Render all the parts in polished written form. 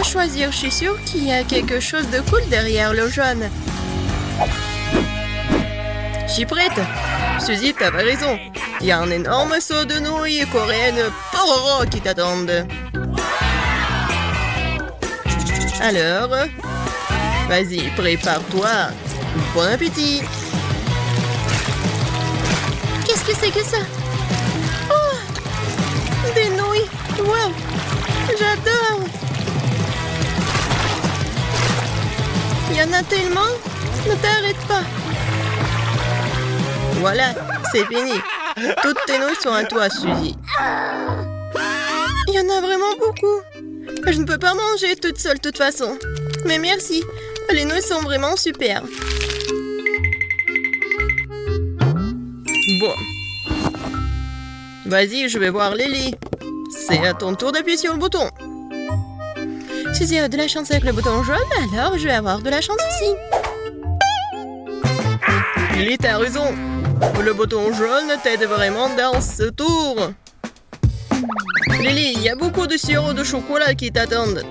quoi choisir? Je suis sûre qu'il y a quelque chose de cool derrière le jaune. Je suis prête. Suzy, t'avais raison. Il y a un énorme seau de nouilles coréennes pororo qui t'attendent. Alors, vas-y, prépare-toi. Bon appétit. Qu'est-ce que c'est que ça? Oh, des nouilles. Wow, j'adore. Il y en a tellement. Ne t'arrête pas. Voilà, c'est fini. Toutes tes nouilles sont à toi, Suzy. Il y en a vraiment beaucoup. Je ne peux pas manger toute seule de toute façon. Mais merci, les nouilles sont vraiment super. Bon. Vas-y, je vais voir Lily. C'est à ton tour d'appuyer sur le bouton. Suzy a de la chance avec le bouton jaune, alors je vais avoir de la chance aussi. Lily, t'as raison. Le bouton jaune t'aide vraiment dans ce tour. Lily, il y a beaucoup de sirop de chocolat qui t'attendent.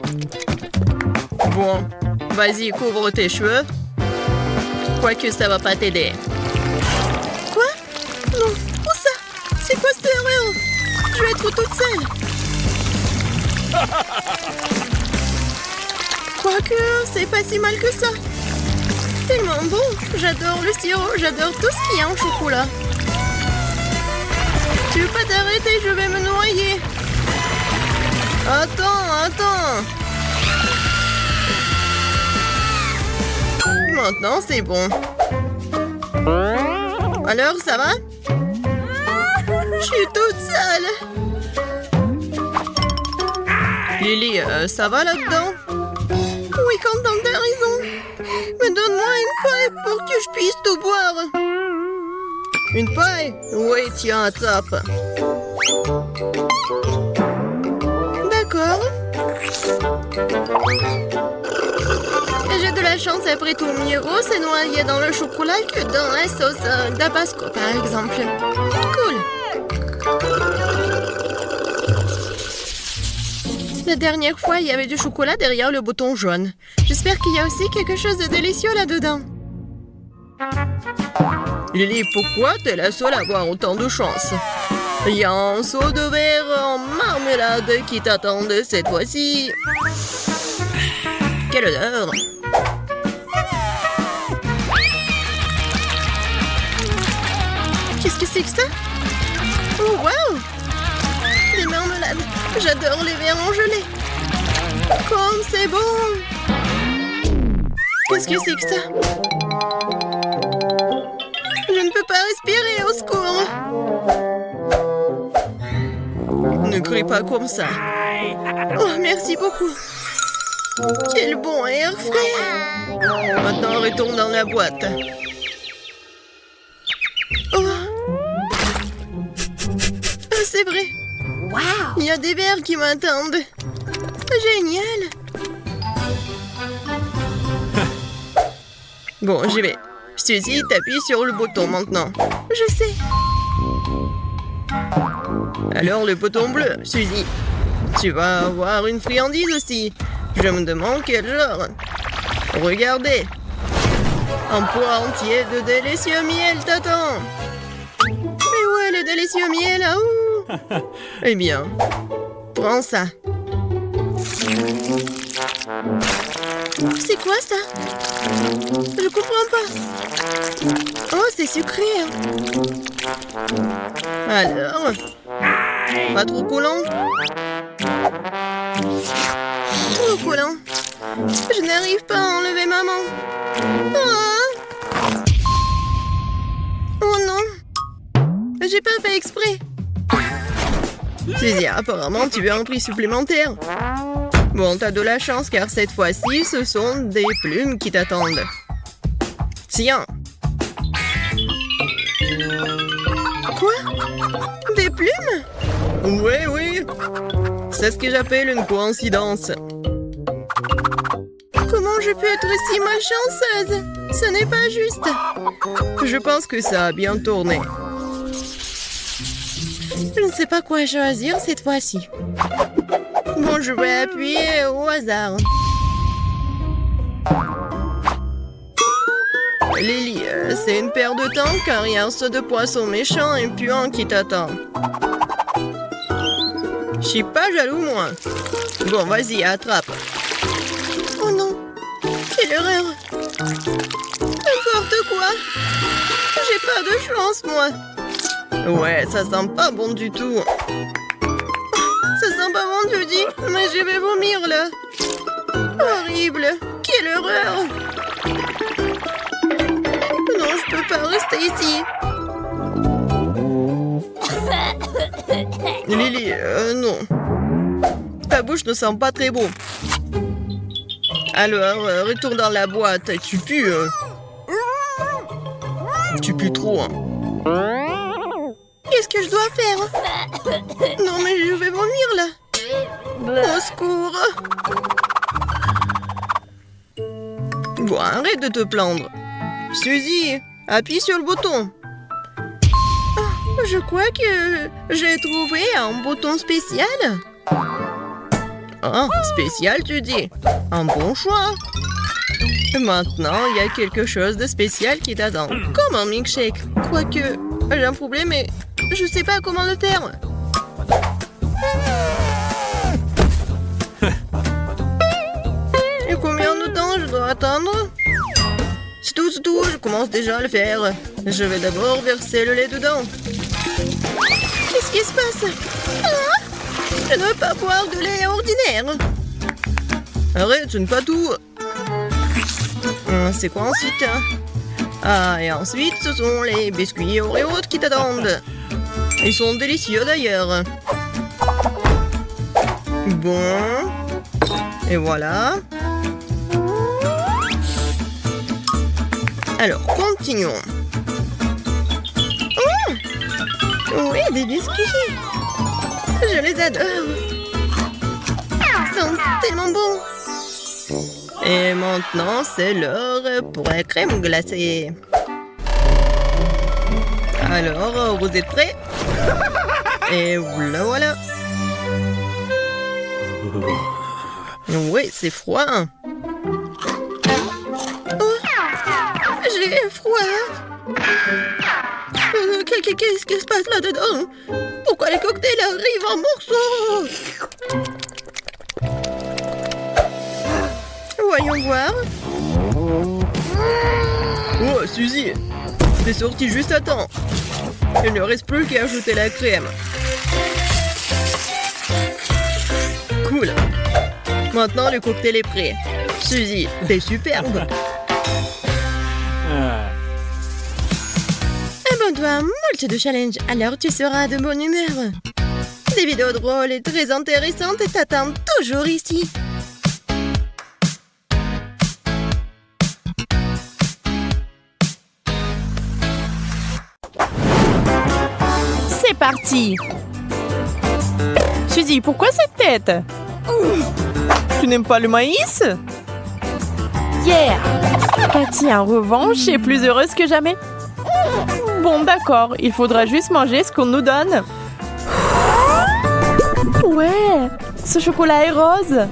Bon, vas-y, couvre tes cheveux. Quoique ça va pas t'aider. Quoi? Non, où ça? C'est quoi cette erreur? Je vais être toute seule. Quoique, c'est pas si mal que ça. Tellement bon. J'adore le sirop, j'adore tout ce qu'il y a en chocolat. Tu veux pas t'arrêter, je vais me noyer. Attends. Maintenant, c'est bon. Alors, ça va? Je suis toute seule. Lily, ça va là-dedans? Oui, Quentin, t'as raison. Mais donne-moi une paille pour que je puisse tout boire. Une paille? Oui, tiens, attrape. D'accord. J'ai de la chance après tout. Miro s'est noyé dans le chocolat que dans la sauce Tabasco, par exemple. Cool. La dernière fois, il y avait du chocolat derrière le bouton jaune. J'espère qu'il y a aussi quelque chose de délicieux là-dedans. Lily, pourquoi t'es la seule à avoir autant de chance? Il y a un seau de verre en marmelade qui t'attendait cette fois-ci. Quelle odeur! Qu'est-ce que c'est que ça? Oh, wow! Des marmelades! J'adore les verres en gelée! Comme c'est bon! Qu'est-ce que c'est que ça? Je ne peux pas respirer, au secours! Ne crie pas comme ça. Oh, merci beaucoup. Quel bon air frais. Maintenant, retourne dans la boîte. Oh, c'est vrai. Wow! Il y a des verres qui m'attendent. Génial. Bon, j'y vais. Suzy, t'appuies sur le bouton maintenant. Je sais. Alors, le bouton bleu, Suzy. Tu vas avoir une friandise aussi. Je me demande quel genre. Regardez. Un poids entier de délicieux miel t'attend. Mais ouais, le délicieux miel, ah ouh. Eh bien, prends ça. C'est quoi ça? Je comprends pas. Oh, c'est sucré. Alors, pas trop collant? Trop collant. Je n'arrive pas à enlever maman. Ah. Oh non. J'ai pas fait exprès. Suzy, apparemment, tu veux un prix supplémentaire. Bon, t'as de la chance car cette fois-ci, ce sont des plumes qui t'attendent. Tiens. Quoi? Des plumes? Oui. C'est ce que j'appelle une coïncidence. Comment je peux être si malchanceuse? Ce n'est pas juste. Je pense que ça a bien tourné. Je ne sais pas quoi choisir cette fois-ci. Bon, Bon, je vais appuyer au hasard. Lily, c'est une paire de temps car il y a un saut de poisson méchant et puant qui t'attend. Je suis pas jaloux, moi. Bon, vas-y, attrape. Oh non, quelle erreur. N'importe quoi. J'ai pas de chance, moi. Ouais, ça sent pas bon du tout. Ça sent pas bon, tu dis, mais je vais vomir, là. Horrible. Quelle horreur. Non, je peux pas rester ici. Lily, non. Ta bouche ne sent pas très bon. Alors, retourne dans la boîte. Tu pues. Tu pues trop. Hein. Qu'est-ce que je dois faire? Non, mais je vais vomir, là. Au secours. Bon, arrête de te plaindre. Suzy, appuie sur le bouton. Oh, je crois que j'ai trouvé un bouton spécial. Ah, spécial, tu dis? Un bon choix. Maintenant, il y a quelque chose de spécial qui t'attend. Comme un milkshake. Quoique, j'ai un problème et je sais pas comment le faire. Et combien de temps je dois attendre? C'est tout, je commence déjà à le faire. Je vais d'abord verser le lait dedans. Qu'est-ce qui se passe? Ah, je ne veux pas boire de lait ordinaire. Arrête, ce n'est pas tout. C'est quoi ensuite? Ah, et ensuite, ce sont les biscuits Oreo qui t'attendent. Ils sont délicieux d'ailleurs. Bon. Et voilà. Alors, continuons. Oh, oui, des biscuits. Je les adore. Ils sont tellement bons. Et maintenant, c'est l'heure pour la crème glacée. Alors, vous êtes prêts? Et voilà. Oui, c'est froid. J'ai froid. Qu'est-ce qui se passe là-dedans? Pourquoi les cocktails arrivent en morceaux? Voyons voir. Oh, Suzy, t'es sortie juste à temps. Il ne reste plus qu'à ajouter la crème. Cool. Maintenant, le cocktail est prêt. Suzy, t'es superbe. Abonne-toi, moult de challenge, alors tu seras de bonne humeur. Des vidéos drôles et très intéressantes t'attendent toujours ici. C'est parti. Suzy, pourquoi cette tête? Tu n'aimes pas le maïs? Yeah! Cathy, en revanche, est plus heureuse que jamais. Bon, d'accord, il faudra juste manger ce qu'on nous donne. Ouais, ce chocolat est rose.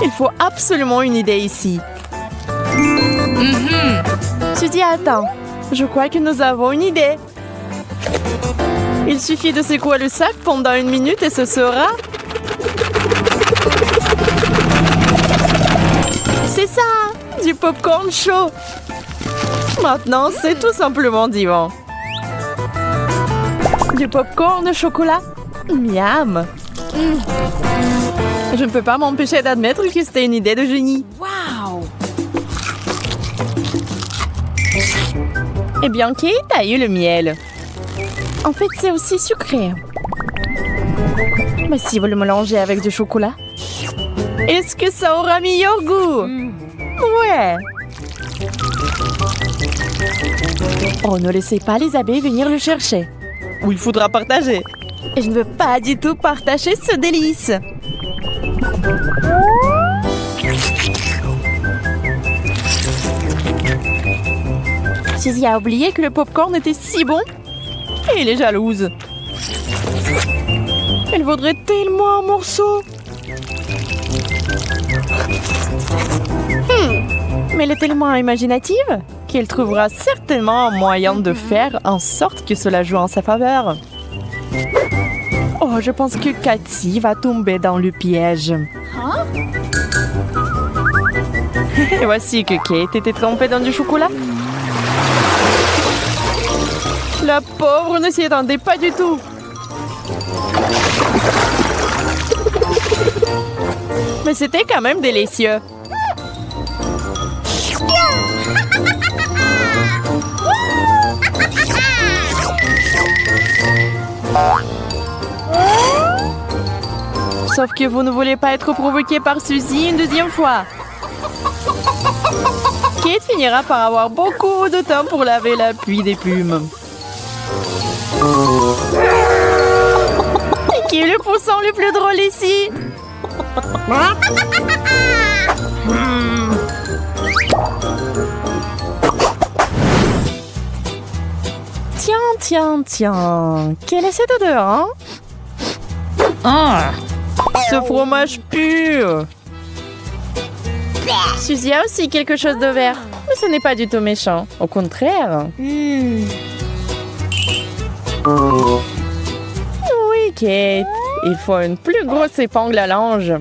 Il faut absolument une idée ici. Suzy, attends. Je crois que nous avons une idée. Il suffit de secouer le sac pendant 1 minute et ce sera... C'est ça! Du popcorn chaud! Maintenant, c'est tout simplement divin. Du popcorn au chocolat? Miam! Je ne peux pas m'empêcher d'admettre que c'était une idée de génie. Waouh! Eh bien, Kate a eu le miel. En fait, c'est aussi sucré. Mais si vous le mélangez avec du chocolat, est-ce que ça aura meilleur goût? Ouais. Oh, ne laissez pas les abeilles venir le chercher. Ou il faudra partager. Et je ne veux pas du tout partager ce délice. Suzy a oublié que le popcorn était si bon. Et elle est jalouse. Elle voudrait tellement un morceau. Mais elle est tellement imaginative qu'elle trouvera certainement un moyen de faire en sorte que cela joue en sa faveur. Oh, je pense que Cathy va tomber dans le piège. Et voici que Kate était trempée dans du chocolat. La pauvre ne s'y attendait pas du tout. Mais c'était quand même délicieux. Sauf que vous ne voulez pas être provoqué par Suzy une deuxième fois. Kate finira par avoir beaucoup de temps pour laver la pluie des plumes. Et qui est le pousson le plus drôle ici? Tiens. Quelle est cette odeur, hein? Ce fromage pue. Suzy a aussi quelque chose de vert. Mais ce n'est pas du tout méchant. Au contraire. Oui, Kate. Il faut une plus grosse épingle à l'ange.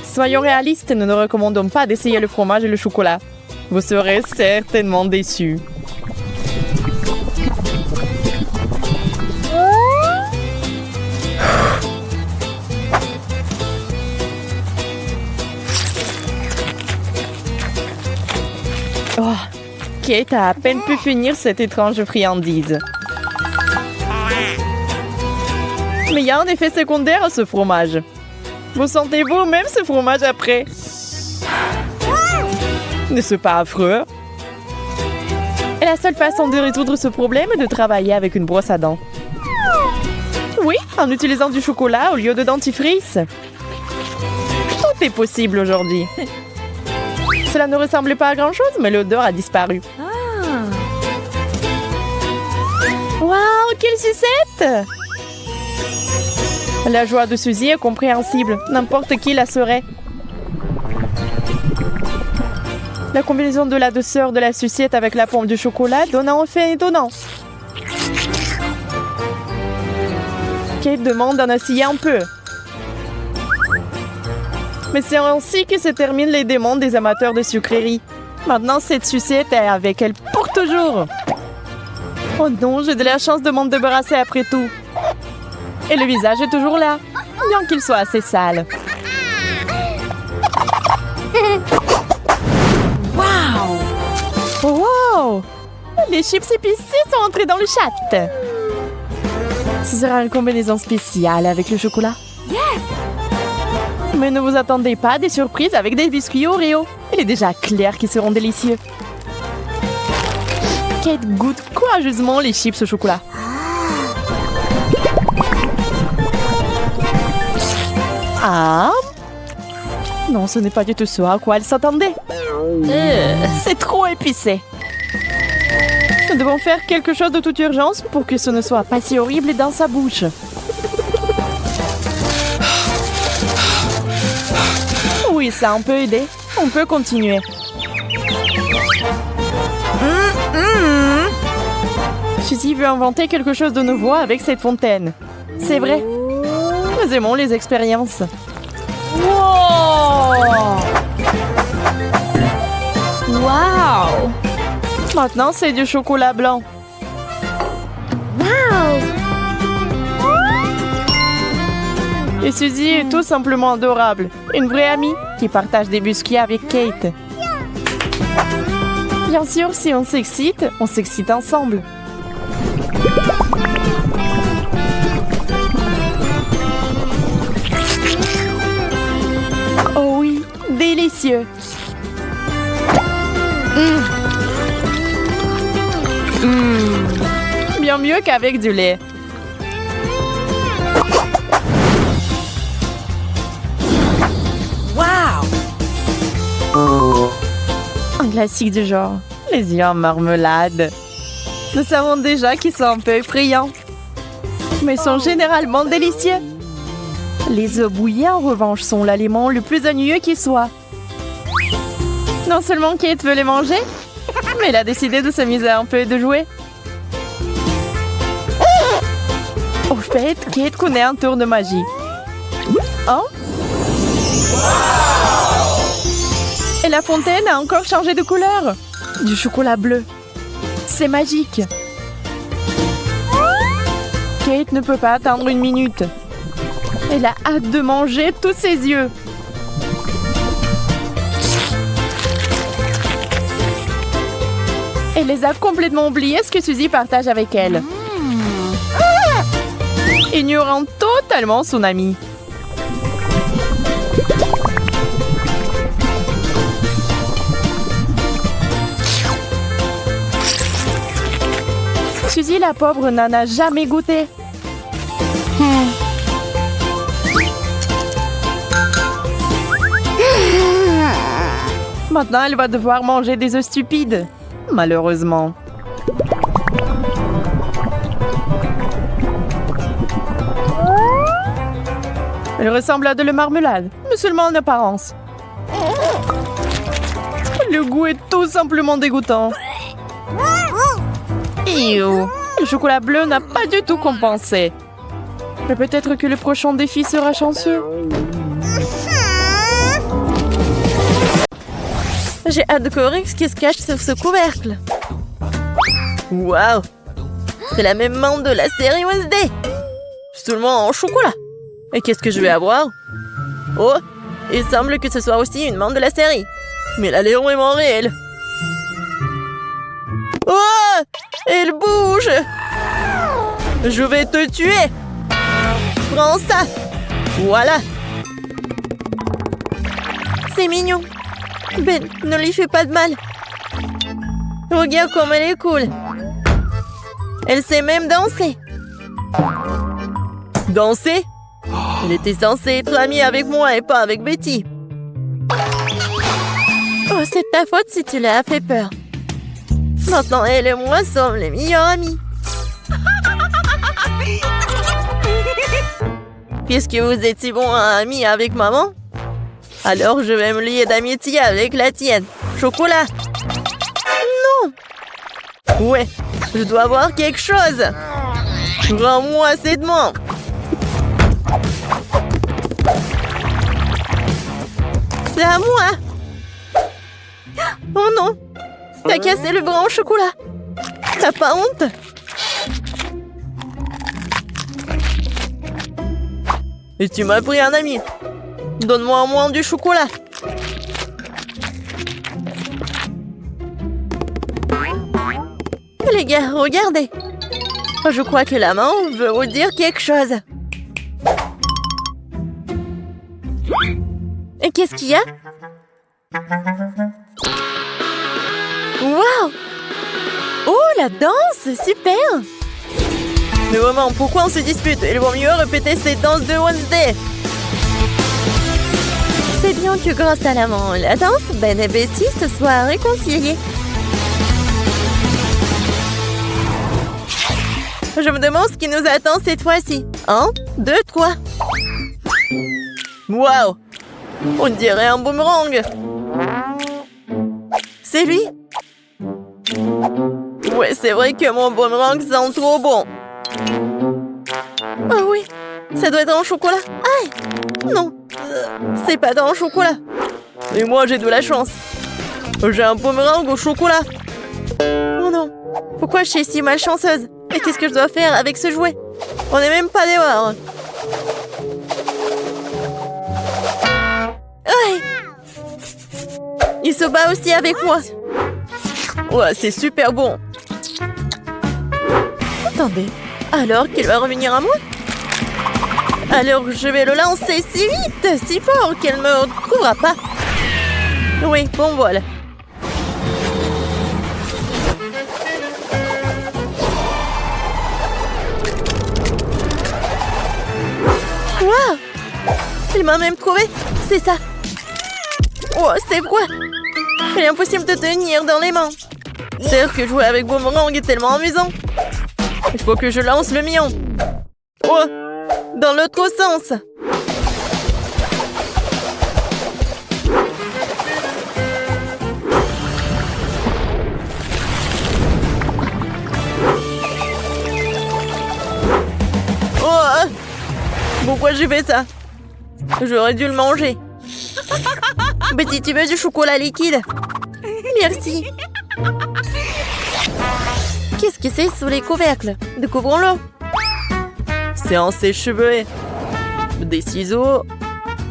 Soyons réalistes, nous ne recommandons pas d'essayer le fromage et le chocolat. Vous serez certainement déçus. Oh, Kate a à peine pu finir cette étrange friandise. Mais il y a un effet secondaire à ce fromage. Vous sentez vous-même ce fromage après? N'est-ce pas affreux? Et la seule façon de résoudre ce problème est de travailler avec une brosse à dents. Oui, en utilisant du chocolat au lieu de dentifrice. Tout est possible aujourd'hui. Cela ne ressemblait pas à grand-chose, mais l'odeur a disparu. Waouh, quelle sucette! La joie de Suzy est compréhensible. N'importe qui la serait. La combinaison de la douceur de la sucette avec la pomme du chocolat donne un effet étonnant. Kate demande d'en essayer un peu. Mais c'est ainsi que se terminent les démons des amateurs de sucreries. Maintenant, cette sucette est avec elle pour toujours. Oh non, j'ai de la chance de m'en débarrasser après tout. Et le visage est toujours là, bien qu'il soit assez sale. Wow! Les chips épicés sont entrés dans le chat. Ce sera une combinaison spéciale avec le chocolat. Yes! Mais ne vous attendez pas à des surprises avec des biscuits Oreo. Il est déjà clair qu'ils seront délicieux. Kate goûte courageusement les chips au chocolat. Ah! Non, ce n'est pas du tout ce à quoi elle s'attendait. C'est trop épicé. Nous devons faire quelque chose de toute urgence pour que ce ne soit pas si horrible dans sa bouche. Oui, ça a un peu aidé. On peut continuer. Suzy veut inventer quelque chose de nouveau avec cette fontaine. C'est vrai. Nous aimons les expériences. Wow! Maintenant, c'est du chocolat blanc. Wow! Et Suzy est tout simplement adorable. Une vraie amie qui partage des biscuits avec Kate. Bien sûr, si on s'excite ensemble. Oh oui, délicieux. Bien mieux qu'avec du lait. Wow! Un classique du genre. Les yeux en marmelade. Nous savons déjà qu'ils sont un peu effrayants. mais sont généralement délicieux. Les œufs bouillis, en revanche, sont l'aliment le plus ennuyeux qui soit. Non seulement Kate veut les manger, mais elle a décidé de s'amuser un peu et de jouer. Au fait, Kate connaît un tour de magie. Oh? Et la fontaine a encore changé de couleur. Du chocolat bleu. C'est magique. Kate ne peut pas attendre une minute. Elle a hâte de manger tous ses yeux. Elle les a complètement oubliés ce que Suzy partage avec elle. Ignorant totalement son amie. Suzy, la pauvre, n'en a jamais goûté. Maintenant, elle va devoir manger des œufs stupides. Malheureusement. Elle ressemble à de la marmelade, mais seulement en apparence. Le goût est tout simplement dégoûtant. Ew. Le chocolat bleu n'a pas du tout compensé. Mais peut-être que le prochain défi sera chanceux. J'ai hâte de découvrir ce qui se cache sous ce couvercle. Waouh! C'est la même menthe de la série Wednesday. Seulement en chocolat. Et qu'est-ce que je vais avoir? Oh! Il semble que ce soit aussi une menthe de la série. Mais elle est vraiment réelle. Oh! Elle bouge! Je vais te tuer! Prends ça! Voilà! C'est mignon. Ben, ne lui fais pas de mal. Regarde comme elle est cool. Elle sait même danser. Danser? Elle était censée être amie avec moi et pas avec Betty. Oh, c'est ta faute si tu l'as fait peur. Maintenant, elle et moi sommes les meilleurs amis. Puisque vous êtes si bons amis avec maman, alors je vais me lier d'amitié avec la tienne. Chocolat. Non. Ouais, je dois avoir quelque chose. Rends-moi cette menthe. C'est à moi. Oh non. T'as cassé le bras au chocolat. T'as pas honte? Et tu m'as pris un ami. Donne-moi au moins du chocolat. Les gars, regardez. Je crois que la main veut vous dire quelque chose. Et qu'est-ce qu'il y a? Waouh! Oh, la danse! Super! Mais maman, pourquoi on se dispute? Il vaut mieux répéter cette danse de Wednesday. C'est bien que grâce à la danse, Ben et Betty se soient réconciliés. Je me demande ce qui nous attend cette fois-ci. 1, 2, 3. Waouh! On dirait un boomerang. C'est lui? Ouais, c'est vrai que mon boomerang sent trop bon. Oh oui, ça doit être en chocolat. Aïe! Non, c'est pas dans le chocolat. Et moi, j'ai de la chance. J'ai un boomerang au chocolat. Oh non, pourquoi je suis si malchanceuse? Et qu'est-ce que je dois faire avec ce jouet? On n'est même pas dehors. Aïe! Il se bat aussi avec moi. Ouais, c'est super bon. Attendez, alors qu'il va revenir à moi? Alors je vais le lancer si vite, si fort qu'elle ne me retrouvera pas. Oui, bon voilà. Waouh! Il m'a même trouvé, c'est ça. Oh, c'est quoi? Il est impossible de tenir dans les mains. C'est que jouer avec Boomerang est tellement amusant. Il faut que je lance le mien. Oh, dans l'autre sens. Oh, pourquoi j'ai fait ça? J'aurais dû le manger. Betty, tu veux du chocolat liquide? Merci. Qu'est-ce que c'est sous les couvercles? Découvrons-le. C'est un sèche-cheveux. Des ciseaux.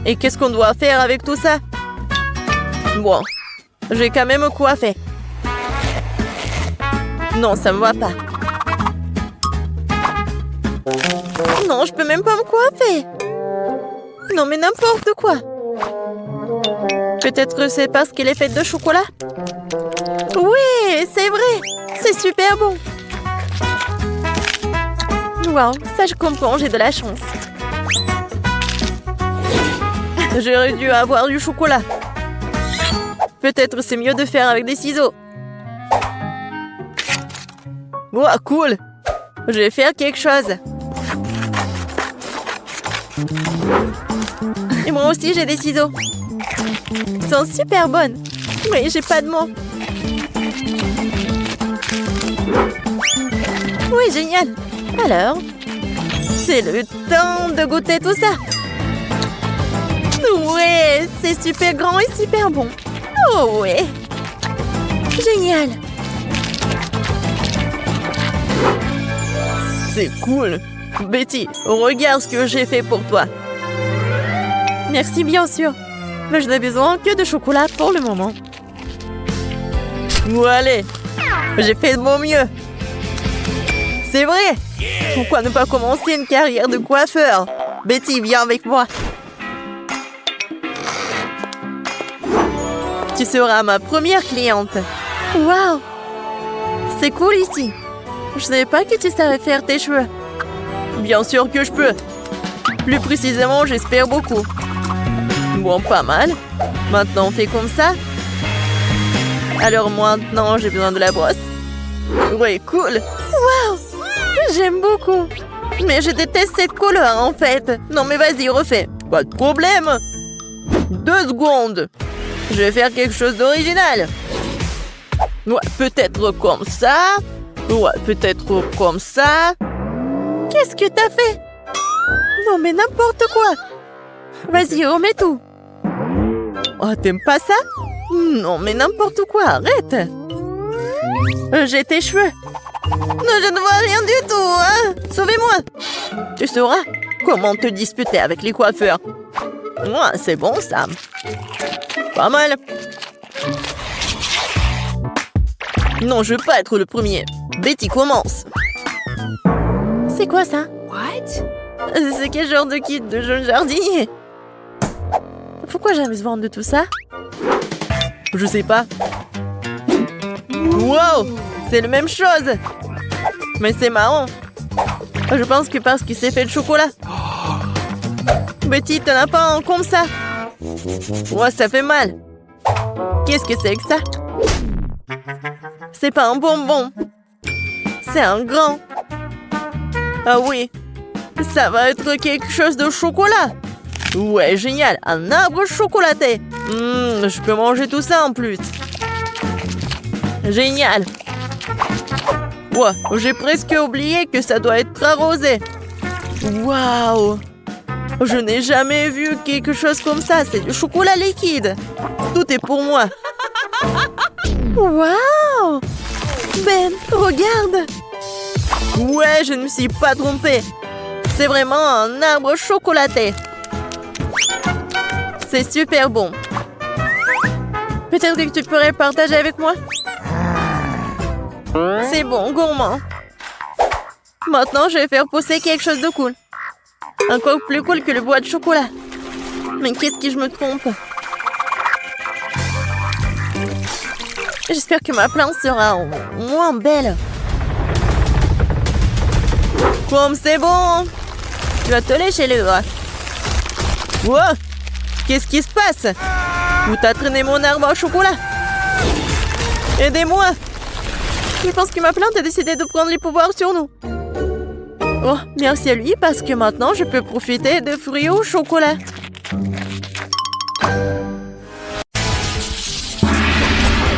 Et qu'est-ce qu'on doit faire avec tout ça? Bon, j'ai quand même coiffé. Non, ça me va pas. Non, je peux même pas me coiffer. Non, mais n'importe quoi. Peut-être c'est parce qu'elle est faite de chocolat? Oui, c'est vrai. C'est super bon. Wow, ça je comprends, j'ai de la chance. J'aurais dû avoir du chocolat. Peut-être c'est mieux de faire avec des ciseaux. Wow, cool. Je vais faire quelque chose. Et moi aussi, j'ai des ciseaux. Ils sont super bonnes. Mais j'ai pas de mots. Oui, génial. Alors, c'est le temps de goûter tout ça. Ouais, c'est super grand et super bon. Oh ouais. Génial. C'est cool. Betty, regarde ce que j'ai fait pour toi. Merci, bien sûr. Mais je n'ai besoin que de chocolat pour le moment. Bon, allez. J'ai fait de mon mieux. C'est vrai. Pourquoi ne pas commencer une carrière de coiffeur? Betty, viens avec moi. Tu seras ma première cliente. Waouh. C'est cool ici. Je ne savais pas que tu savais faire tes cheveux. Bien sûr que je peux. Plus précisément, j'espère beaucoup. Bon, pas mal. Maintenant, on fait comme ça. Alors maintenant, j'ai besoin de la brosse. Ouais, cool. Waouh. J'aime beaucoup. Mais je déteste cette couleur, en fait. Non, mais vas-y, refais. Pas de problème. 2 secondes. Je vais faire quelque chose d'original. Ouais, peut-être comme ça. Ouais, peut-être comme ça. Qu'est-ce que t'as fait? Non, mais n'importe quoi. Vas-y, remets tout. Oh, t'aimes pas ça? Non, mais n'importe quoi, arrête. J'ai tes cheveux. Non, je ne vois rien du tout, hein. Sauvez-moi. Tu sauras comment te disputer avec les coiffeurs. Ouais, c'est bon, ça. Pas mal. Non, je veux pas être le premier. Betty, commence. C'est quoi ça? What? C'est quel genre de kit de jeune jardinier? Pourquoi j'ai besoin de tout ça? Je sais pas. Wow! C'est la même chose! Mais c'est marrant. Je pense que parce qu'il s'est fait de chocolat. Betty, t'en as pas un comme ça? Ouais, ça fait mal. Qu'est-ce que c'est que ça? C'est pas un bonbon. C'est un grand. Ah oui. Ça va être quelque chose de chocolat. Ouais, génial. Un arbre chocolaté. Je peux manger tout ça en plus. Génial. Ouais, j'ai presque oublié que ça doit être arrosé. Waouh. Je n'ai jamais vu quelque chose comme ça. C'est du chocolat liquide. Tout est pour moi. Waouh. Ben, regarde. Ouais, je ne me suis pas trompée. C'est vraiment un arbre chocolaté. C'est super bon. Peut-être que tu pourrais partager avec moi? C'est bon, gourmand. Maintenant, je vais faire pousser quelque chose de cool. Encore plus cool que le bois de chocolat. Mais qu'est-ce que je me trompe? J'espère que ma plante sera moins belle. Comme c'est bon. Tu vas te lécher les doigts. Wow. Qu'est-ce qui se passe? Où t'as traîné mon arbre au chocolat? Aidez-moi. Je pense que ma plante a décidé de prendre les pouvoirs sur nous. Oh, merci à lui parce que maintenant je peux profiter de fruits au chocolat.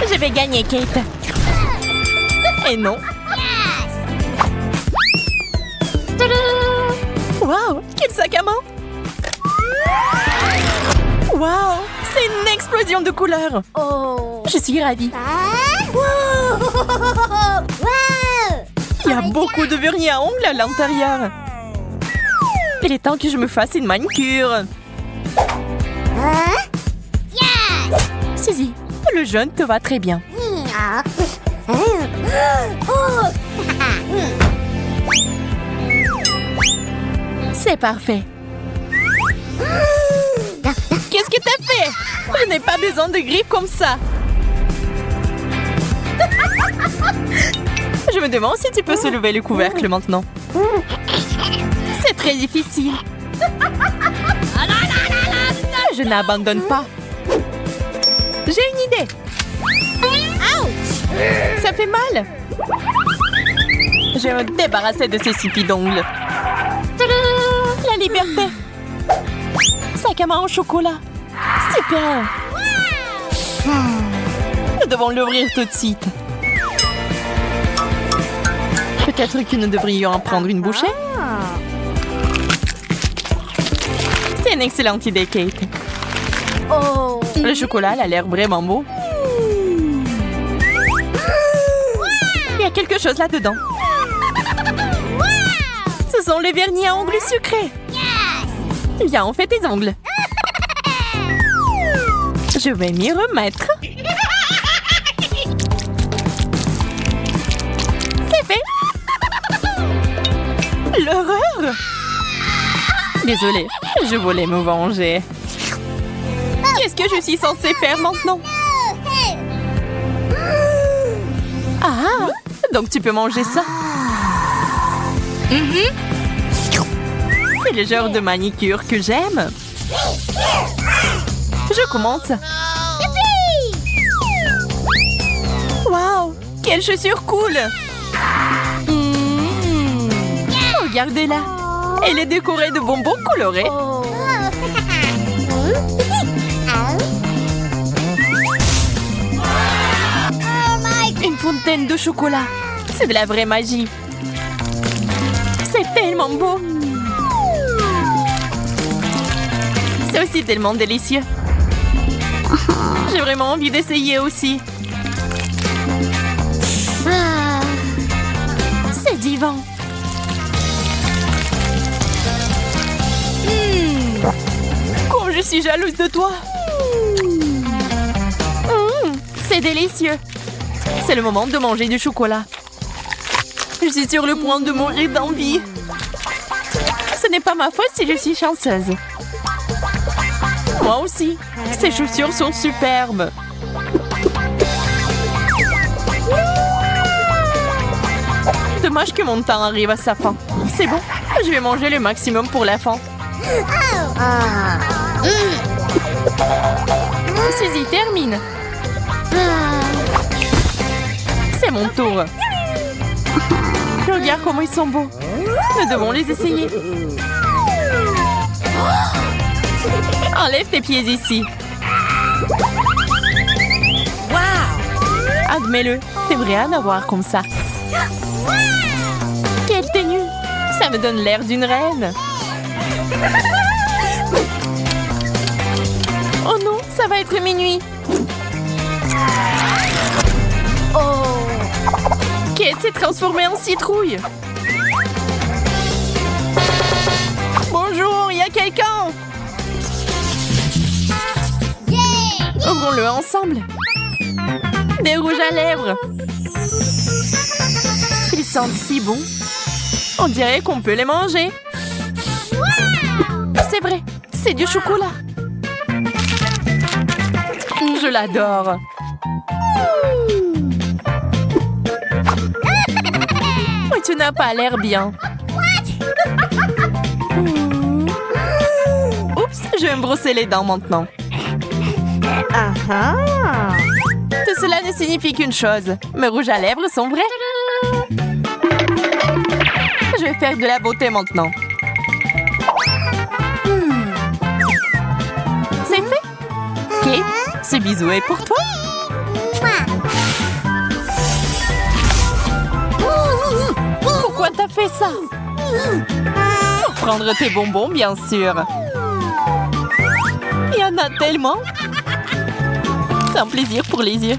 Je vais gagner, Kate. Et non. Wow, quel sac à main! Wow, c'est une explosion de couleurs! Oh. Je suis ravie. Il y a beaucoup de vernis à ongles à l'intérieur. Il est temps que je me fasse une manicure. Suzy, le jaune te va très bien. C'est parfait. Qu'est-ce que t'as fait? Je n'ai pas besoin de griffes comme ça. Je me demande si tu peux soulever le couvercle maintenant. C'est très difficile. Je n'abandonne pas. J'ai une idée. Ça fait mal. Je vais me débarrasser de ces sipis d'ongles. La liberté. Sac à main en chocolat. Super. Nous devons l'ouvrir tout de suite. Peut-être que nous devrions en prendre une bouchée. C'est une excellente idée, Kate. Oh. Le chocolat a l'air vraiment beau. Il y a quelque chose là-dedans. Ce sont les vernis à ongles sucrés. Viens, on fait tes ongles. Je vais m'y remettre. C'est fait. L'horreur. Désolée, je voulais me venger. Qu'est-ce que je suis censée faire maintenant? Ah, donc tu peux manger ça. C'est le genre de manicure que j'aime. Je commence. Wow, quelle chaussure cool. Regardez-la. Elle est décorée de bonbons colorés. Une fontaine de chocolat. C'est de la vraie magie. C'est tellement beau. C'est aussi tellement délicieux. J'ai vraiment envie d'essayer aussi. C'est divin. Comme je suis jalouse de toi. C'est délicieux. C'est le moment de manger du chocolat. Je suis sur le point de mourir d'envie. Ce n'est pas ma faute si je suis chanceuse. Moi aussi. Ces chaussures sont superbes. Dommage que mon temps arrive à sa fin. C'est bon, je vais manger le maximum pour la fin. Suzy, termine. C'est mon tour. Regarde comment ils sont beaux. Nous devons les essayer. Enlève tes pieds ici. Admets-le, t'aimerais en avoir comme ça. Quelle tenue! Ça me donne l'air d'une reine. Oh non, ça va être minuit. Oh. Kate s'est transformée en citrouille. Bonjour, il y a quelqu'un? Ouvrons-le ensemble. Des rouges à lèvres. Ils sentent si bon. On dirait qu'on peut les manger. C'est vrai, c'est du chocolat. Je l'adore. Mais tu n'as pas l'air bien. Oups, je vais me brosser les dents maintenant. Tout cela ne signifie qu'une chose. Mes rouges à lèvres sont vrais. Je vais faire de la beauté maintenant. C'est fait. Kate, ce bisou est pour toi. Pourquoi t'as fait ça? Pour prendre tes bonbons, bien sûr. Il y en a tellement. C'est un plaisir pour les yeux.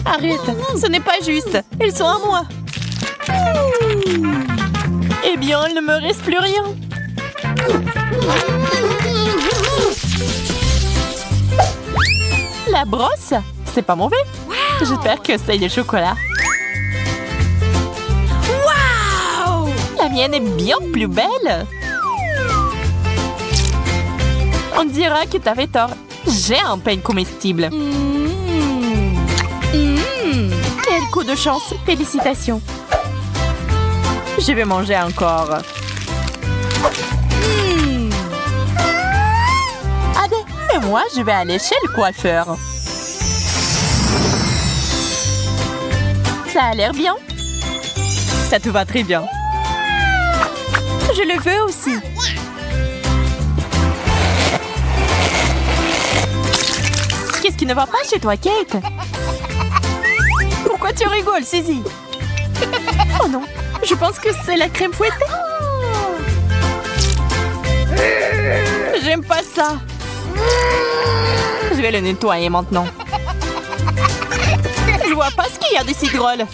Arrête, ce n'est pas juste. Ils sont à moi. Eh bien, il ne me reste plus rien. La brosse, c'est pas mauvais. J'espère que c'est du chocolat. Wow! La mienne est bien plus belle. On dira que t'avais tort. J'ai un pain comestible. Quel coup de chance. Félicitations. Je vais manger encore. Allez, et moi, je vais aller chez le coiffeur. Ça a l'air bien. Ça te va très bien. Je le veux aussi. Qu'est-ce qui ne va pas chez toi, Kate? Pourquoi tu rigoles, Suzy? Oh non, je pense que c'est la crème fouettée. J'aime pas ça. Je vais le nettoyer maintenant. Je vois pas ce qu'il y a de si drôle.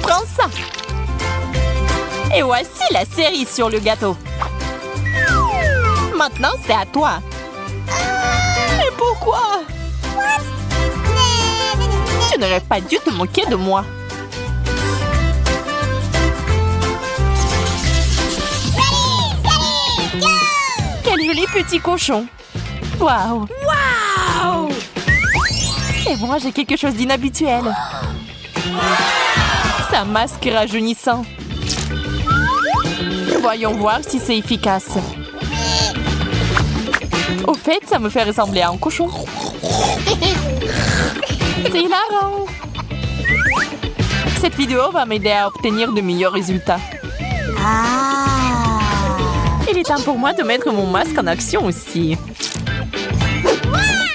Prends ça. Et voici la cerise sur le gâteau. Maintenant, c'est à toi. Mais pourquoi? Tu n'aurais pas dû te moquer de moi. Quel joli petit cochon. Waouh. Waouh. Et moi, j'ai quelque chose d'inhabituel. C'est un masque rajeunissant. Voyons voir si c'est efficace. Au fait, ça me fait ressembler à un cochon. C'est hilarant. Cette vidéo va m'aider à obtenir de meilleurs résultats. Il est temps pour moi de mettre mon masque en action aussi.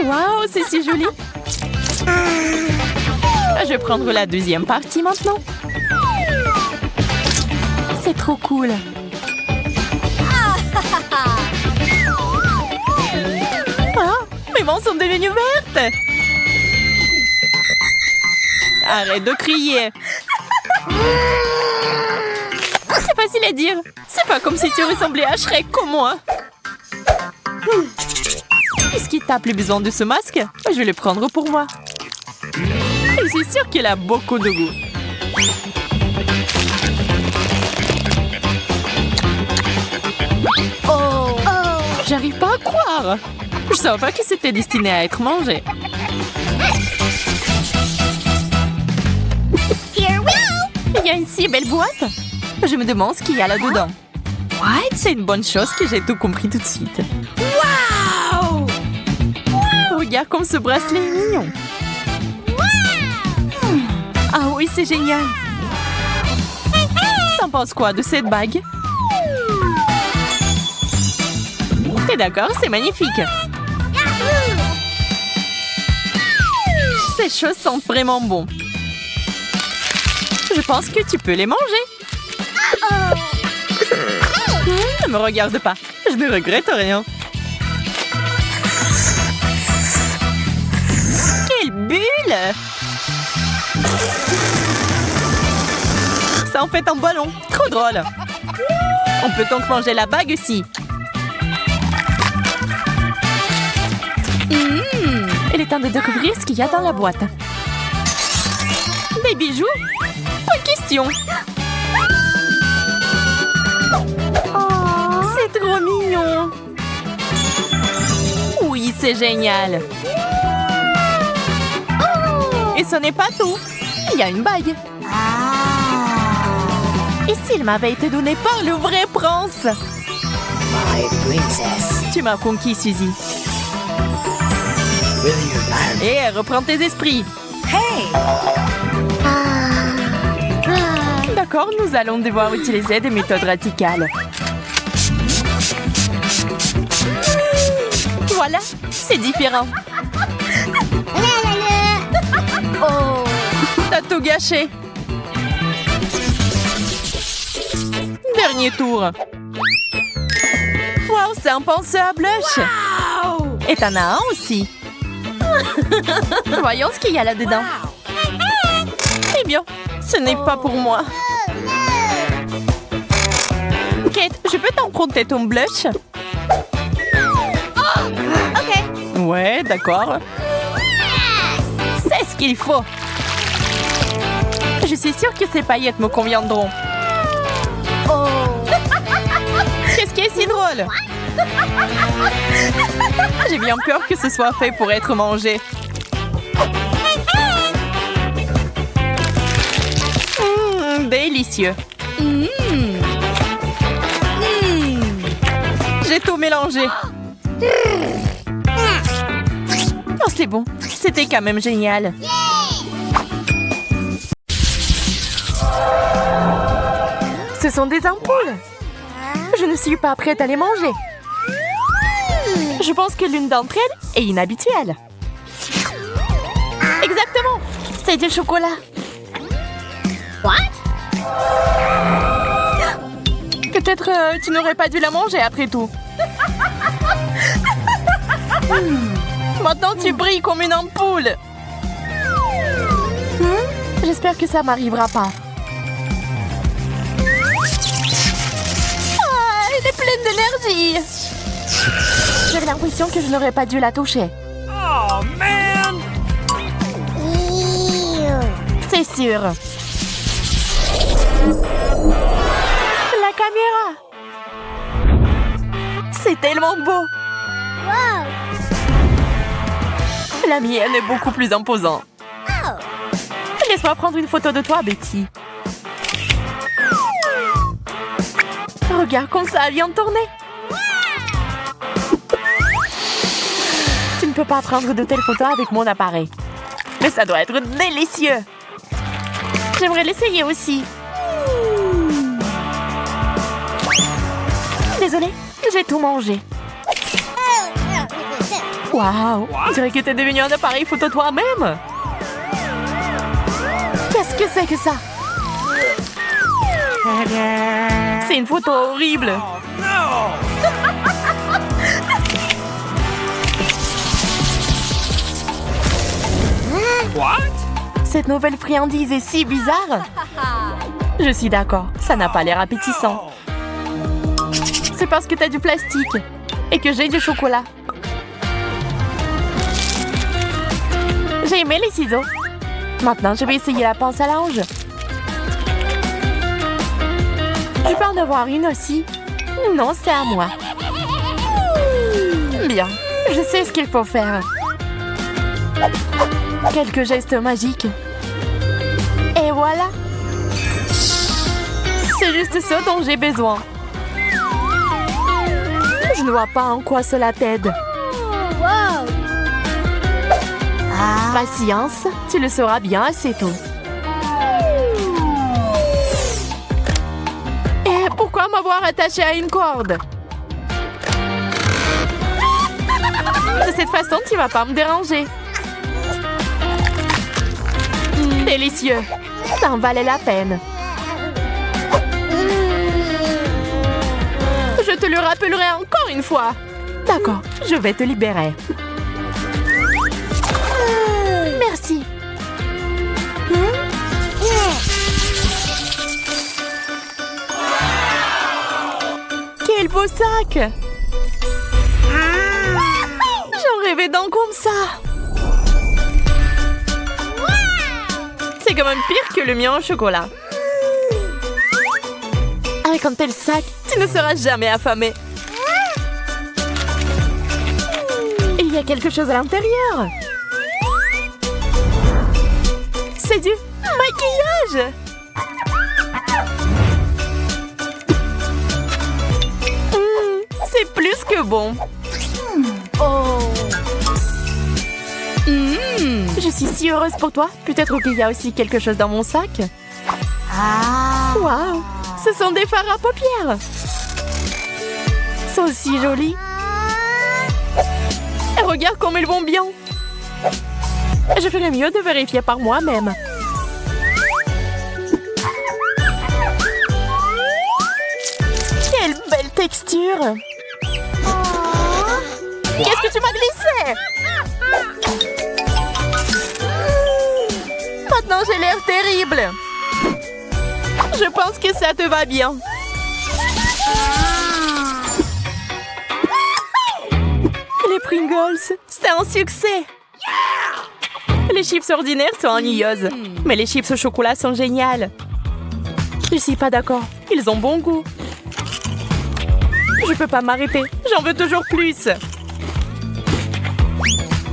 Waouh, c'est si joli. Je vais prendre la deuxième partie maintenant. C'est trop cool. Ah, mes mains sont devenues vertes. Arrête de crier. C'est facile à dire. C'est pas comme si tu ressemblais à Shrek comme moi. Est-ce qu'il t'a plus besoin de ce masque? Je vais le prendre pour moi. Je suis sûre qu'il a beaucoup de goût. Oh, j'arrive pas à croire. Je savais pas que c'était destiné à être mangé. Il y a une si belle boîte. Je me demande ce qu'il y a là-dedans. What? C'est une bonne chose que j'ai tout compris tout de suite. Wow! Regarde comme ce bracelet est mignon. Ah oui, c'est génial. T'en penses quoi de cette bague? T'es d'accord? C'est magnifique. Ces choses sentent vraiment bon. Je pense que tu peux les manger. Ne me regarde pas. Je ne regrette rien. Quelle bulle! Ça en fait un ballon. Trop drôle. On peut donc manger la bague aussi. Il est temps de découvrir ce qu'il y a dans la boîte. Des bijoux? Pas question. C'est trop mignon. Oui, c'est génial. Et ce n'est pas tout. Il y a une bague. Et s'il m'avait été donné par le vrai prince? Tu m'as conquis, Suzy. Et reprends tes esprits. D'accord, nous allons devoir utiliser des méthodes radicales. Voilà, c'est différent. Oh. T'as tout gâché. Dernier tour. Wow, c'est un penseur à blush. Wow. Et t'en as un aussi. Voyons ce qu'il y a là-dedans. Eh bien, ce n'est pas pour moi. Kate, je peux t'emprunter ton blush? Ok. Ouais, d'accord. C'est ce qu'il faut. Je suis sûre que ces paillettes me conviendront. Oh. Qu'est-ce qui est si drôle? J'ai bien peur que ce soit fait pour être mangé. Délicieux. J'ai tout mélangé. Oh, c'est bon. C'était quand même génial. Ce sont des ampoules. Je ne suis pas prête à les manger. Je pense que l'une d'entre elles est inhabituelle. Exactement. C'est du chocolat. What? Peut-être tu n'aurais pas dû la manger après tout. Maintenant tu brilles comme une ampoule. J'espère que ça m'arrivera pas. Ah, elle est pleine d'énergie. J'avais l'impression que je n'aurais pas dû la toucher. Oh, man! C'est sûr. La caméra. C'est tellement beau. Wow. La mienne est beaucoup plus imposante. Laisse-moi prendre une photo de toi, Betty. Regarde comme ça vient de tourner. Tu ne peux pas prendre de telles photos avec mon appareil. Mais ça doit être délicieux. J'aimerais l'essayer aussi. Désolée, j'ai tout mangé. Waouh, on dirait que t'es devenu un appareil photo toi-même. Qu'est-ce que c'est que ça? C'est une photo horrible. Oh, no! What? Cette nouvelle friandise est si bizarre. Je suis d'accord, ça n'a pas l'air appétissant. C'est parce que t'as du plastique et que j'ai du chocolat. J'ai aimé les ciseaux. Maintenant, je vais essayer la pince à linge. Je peux en avoir une aussi? Non, c'est à moi. Bien, je sais ce qu'il faut faire. Quelques gestes magiques. Et voilà. C'est juste ce dont j'ai besoin. Je ne vois pas en quoi cela t'aide. Wow. Patience, tu le sauras bien assez tôt. Et pourquoi m'avoir attaché à une corde? De cette façon, tu vas pas me déranger. Délicieux. Ça en valait la peine. Je te le rappellerai encore une fois. D'accord, je vais te libérer. Merci. Quel beau sac! J'en rêvais d'un comme ça. C'est quand même pire que le mien au chocolat. Avec un tel sac, tu ne seras jamais affamé. Il y a quelque chose à l'intérieur. C'est du maquillage. C'est plus que bon. Oh. Je suis si heureuse pour toi. Peut-être qu'il y a aussi quelque chose dans mon sac. Waouh, ce sont des fards à paupières. Ils sont aussi jolis. Et regarde comme ils vont bien. Je ferais mieux de vérifier par moi-même. Quelle belle texture. Qu'est-ce que tu m'as glissé? Maintenant, j'ai l'air terrible. Je pense que ça te va bien. Les Pringles, c'est un succès. Les chips ordinaires sont ennuyeuses, mais les chips au chocolat sont géniales. Je suis pas d'accord. Ils ont bon goût. Je peux pas m'arrêter. J'en veux toujours plus.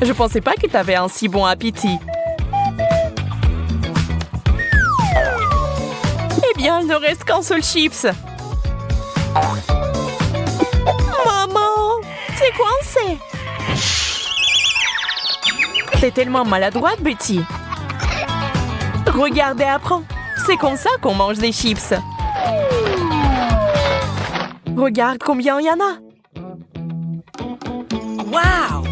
Je pensais pas que t'avais un si bon appétit. Eh bien, il ne reste qu'un seul chips. Maman, c'est coincé. T'es tellement maladroite, Betty. Regarde et apprends. C'est comme ça qu'on mange des chips. Regarde combien il y en a. Wow!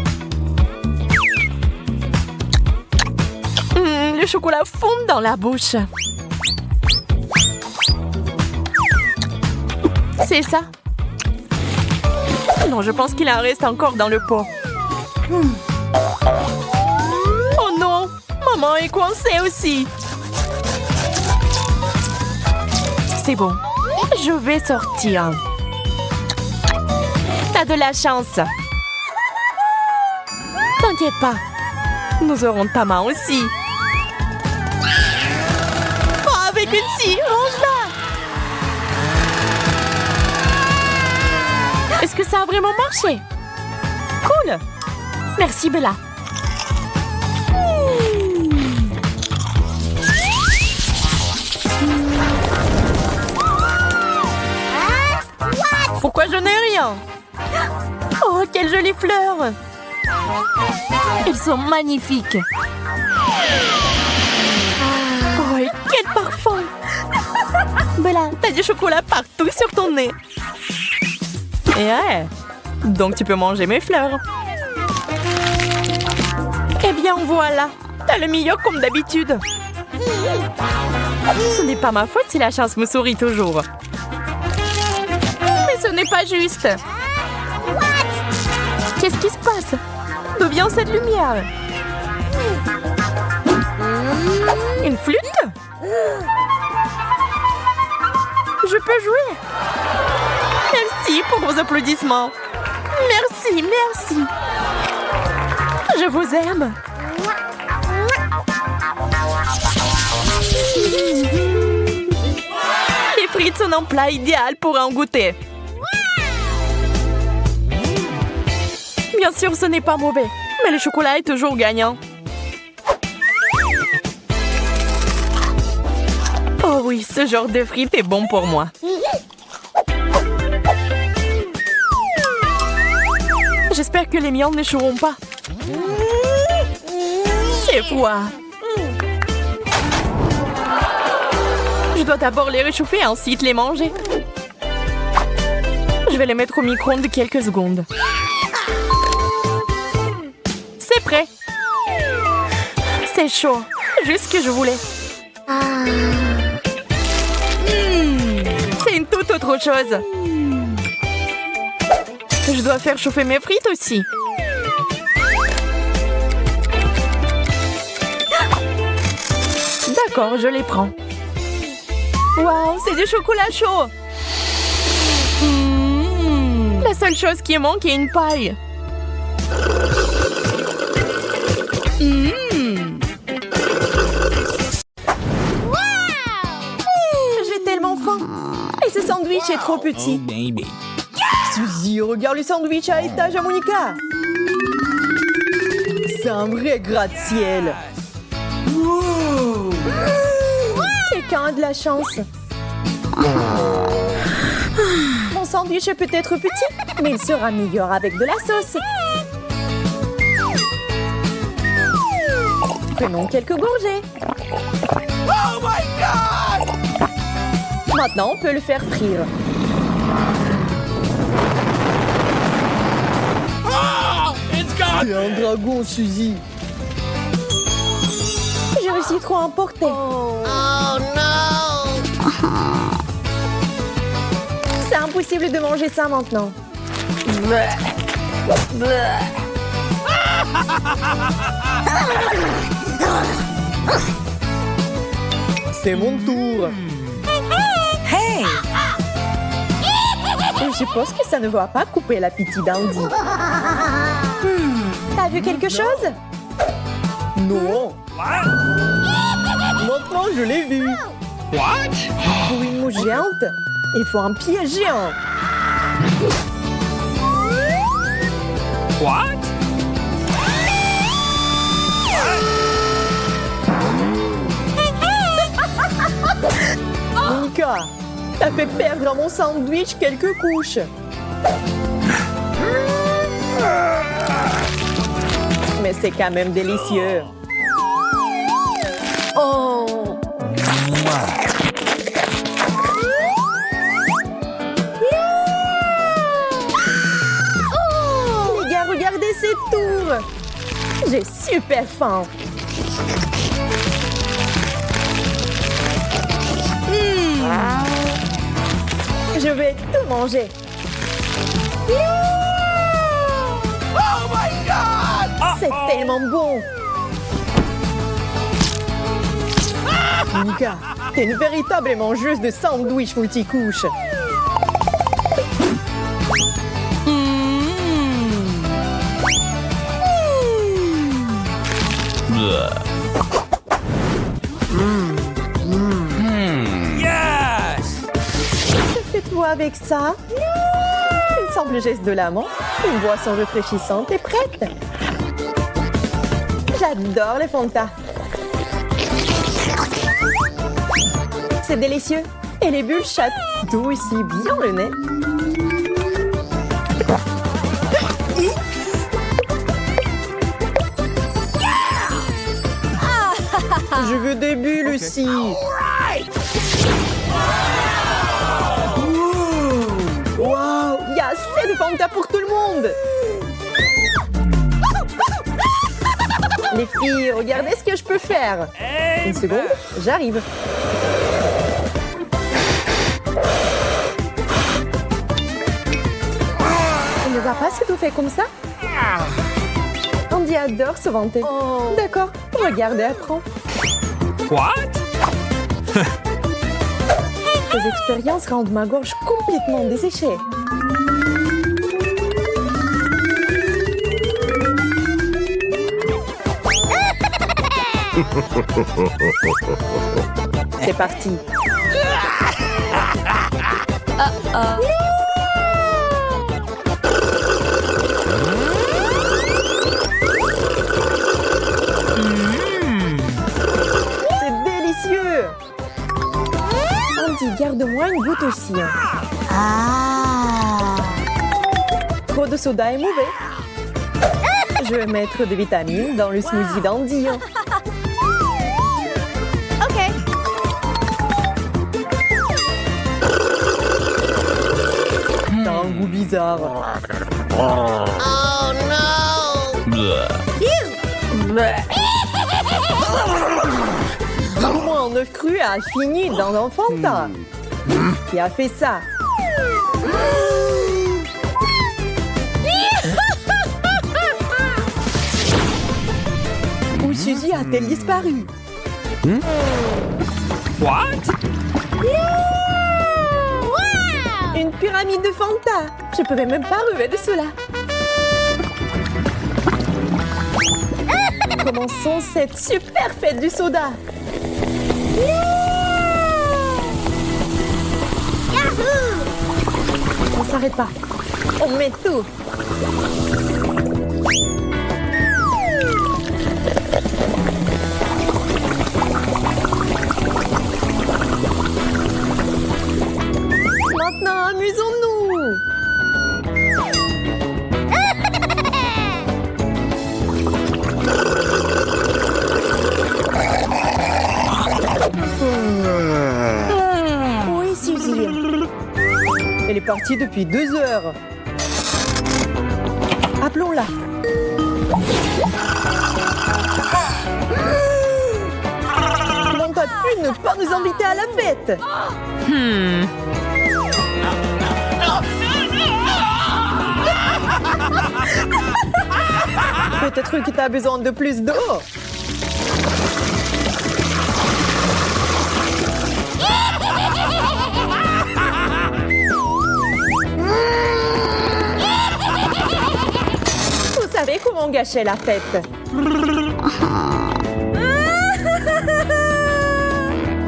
Le chocolat fond dans la bouche. C'est ça. Non, je pense qu'il en reste encore dans le pot. Oh non! Maman est coincée aussi. C'est bon. Je vais sortir. T'as de la chance. T'inquiète pas. Nous aurons ta main aussi. Oh, avec une scie, range-la. Est-ce que ça a vraiment marché? Cool. Merci, Bella. Pourquoi je n'ai rien? Oh, quelles jolies fleurs! Elles sont magnifiques. Oh, et quel parfum! Bella, t'as du chocolat partout sur ton nez. Et ouais, donc tu peux manger mes fleurs. Eh bien, voilà. T'as le meilleur comme d'habitude. Ce n'est pas ma faute si la chance me sourit toujours. Mais ce n'est pas juste. Qu'est-ce qui se passe? D'où vient cette lumière? Une flûte? Je peux jouer. Merci pour vos applaudissements. Merci, merci. Je vous aime. Les frites sont un plat idéal pour en goûter. Bien sûr, ce n'est pas mauvais, mais le chocolat est toujours gagnant. Oh oui, ce genre de frites est bon pour moi. J'espère que les miennes n'échoueront pas. C'est froid. Je dois d'abord les réchauffer et ensuite les manger. Je vais les mettre au micro-ondes quelques secondes. C'est prêt. C'est chaud. Juste ce que je voulais. C'est une toute autre chose. Je dois faire chauffer mes frites aussi. D'accord, je les prends. Waouh, c'est du chocolat chaud. La seule chose qui manque est une paille. J'ai tellement faim. Et ce sandwich est trop petit. Oh, baby. Suzy, regarde le sandwich à étage à Monica. C'est un vrai gratte-ciel. Wow. Quelqu'un a de la chance. Mon sandwich est peut-être petit, mais il sera meilleur avec de la sauce. Prenons quelques gorgées. Oh my God! Maintenant, on peut le faire frire. Oh, it's gone. T'es un dragon, Suzy. J'ai réussi trop à emporter. Oh non! C'est impossible de manger ça maintenant. C'est mon tour. Hey! Je suppose que ça ne va pas couper l'appétit d'Andy. T'as vu quelque chose? Non. What? Maintenant, je l'ai vu. What? Pour une mouche géante, il faut un pied géant. What? Monica, t'as fait perdre à mon sandwich quelques couches. Mais c'est quand même délicieux. Oh. Les gars, regardez ces tours. J'ai super faim. Je vais tout manger. Oh my God! C'est tellement bon. Monica, t'es une véritable mangeuse de sandwich multicouches. Yes! Que fais-toi avec ça? Une simple geste de la main, une boisson rafraîchissante est prête. J'adore les Fanta. C'est délicieux. Et les bulles chatouillent aussi bien le nez. Je veux des bulles aussi. Wow, il y a assez de Fanta pour tout le monde. Les filles, regardez ce que je peux faire. Une seconde, j'arrive. On ne voit pas ce que tu fais comme ça? Andy adore se vanter. D'accord, regarde et apprends. What? Ces expériences rendent ma gorge complètement desséchée. C'est parti. C'est délicieux. Andy, garde-moi une goutte aussi. Trop de soda est mauvais. Je vais mettre des vitamines dans le smoothie d'Andy. Ok. T'as un goût bizarre. Oh non! Comment un œuf cru a fini dans un Fanta? Qui a fait ça? Où Suzy a-t-elle disparu? What? Une pyramide de Fanta. Je pouvais même pas rêver de cela. Commençons cette super fête du soda. On s'arrête pas. On met tout. Maintenant, amusons-nous. Oui, Suzy. Elle est partie depuis 2 heures. Appelons-la. Comment t'as pu ne pas nous inviter à la fête? Peut-être que t'as besoin de plus d'eau. Vous savez comment gâcher la fête?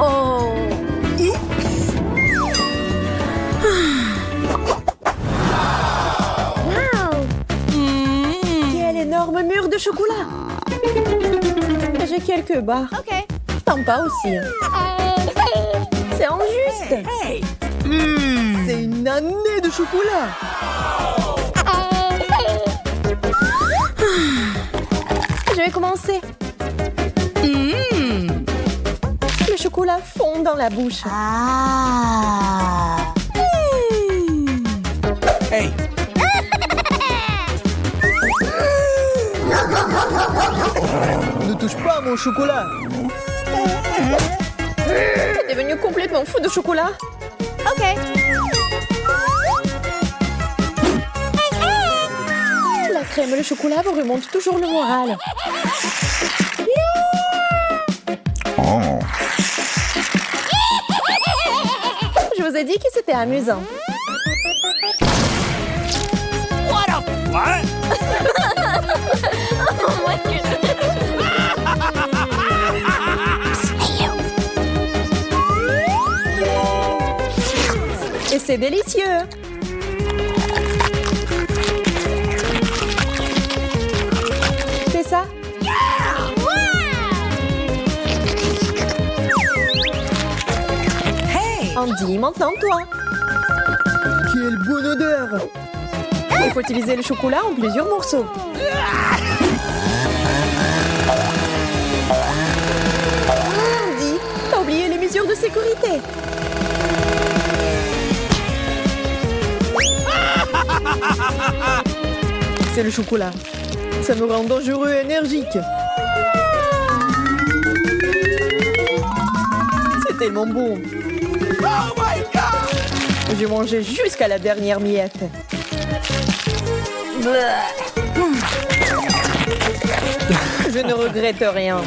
Oh. Wow. Quel énorme mur de chocolat! J'ai quelques barres. Ok. Sympa aussi. C'est injuste. C'est une année de chocolat. Je vais commencer. Le chocolat fond dans la bouche. Hey. Ne touche pas à mon chocolat. T'es devenu complètement fou de chocolat. Ok. La crème et le chocolat vous remontent toujours le moral. Je vous ai dit que c'était amusant. What? Et c'est délicieux. C'est ça? Andy, maintenant toi. Quelle bonne odeur! Il faut utiliser le chocolat en plusieurs morceaux. Andy, t'as oublié les mesures de sécurité. C'est le chocolat. Ça me rend dangereux et énergique. C'est tellement bon. Oh my God! J'ai mangé jusqu'à la dernière miette. Je ne regrette rien.